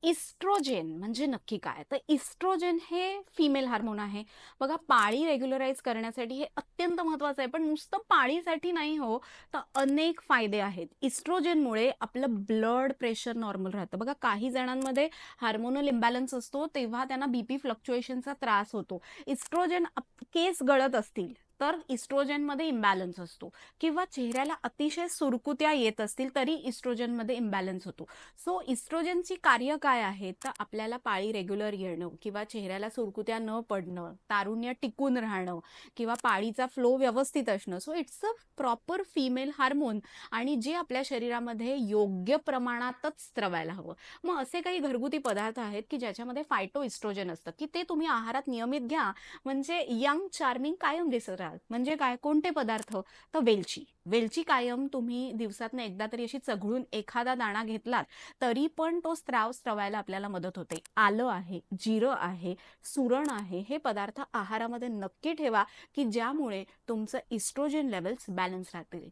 Oestrogen म्हणजे नक्की काय? तर इस्ट्रोजेन हे फिमेल हार्मोन आहे. बघा पाळी रेग्युलराइज करण्यासाठी हे अत्यंत महत्त्वाचं आहे. पण नुसतं पाळीसाठी नाही हो, तर अनेक फायदे आहेत. इस्ट्रोजेनमुळे आपलं ब्लड प्रेशर नॉर्मल राहतं. बघा काही जणांमध्ये हार्मोनल इम्बॅलन्स असतो, तेव्हा त्यांना बीपी फ्लक्च्युएशनचा त्रास होतो. इस्ट्रोजेन केस गळत असतील तर इस्ट्रोजनमध्ये इम्बॅलन्स असतो किंवा चेहऱ्याला अतिशय सुरकुत्या येत असतील तरी इस्ट्रोजनमध्ये इम्बॅलन्स होतो. सो इस्ट्रोजनची कार्य काय आहेत तर आपल्याला पाळी रेग्युलर येणं किंवा चेहऱ्याला सुरकुत्या न पडणं, तारुण्य टिकून राहणं किंवा पाळीचा फ्लो व्यवस्थित असणं. So it's a proper female hormone आणि जे आपल्या शरीरामध्ये योग्य प्रमाणातच स्त्रवायला हवं. मग असे काही घरगुती पदार्थ आहेत की ज्याच्यामध्ये फायटो इस्ट्रोजन असतं की ते तुम्ही आहारात नियमित घ्या, म्हणजे यंग चार्मिंग कायम दिसत राहाल. म्हणजे काय, कोणते पदार्थ? तर वेलची. वेलची कायम तुम्ही दिवसातनं एकदा तरी अशी चघळून एखादा दाणा घेतलात तरी पण तो स्त्राव स्त्रवायला आपल्याला मदत होते. आलं आहे, जिरं आहे, सुरण आहे, हे पदार्थ आहारामध्ये नक्की ठेवा की ज्यामुळे तुमचं इस्ट्रोजन लेवल्स बॅलन्स राहतील.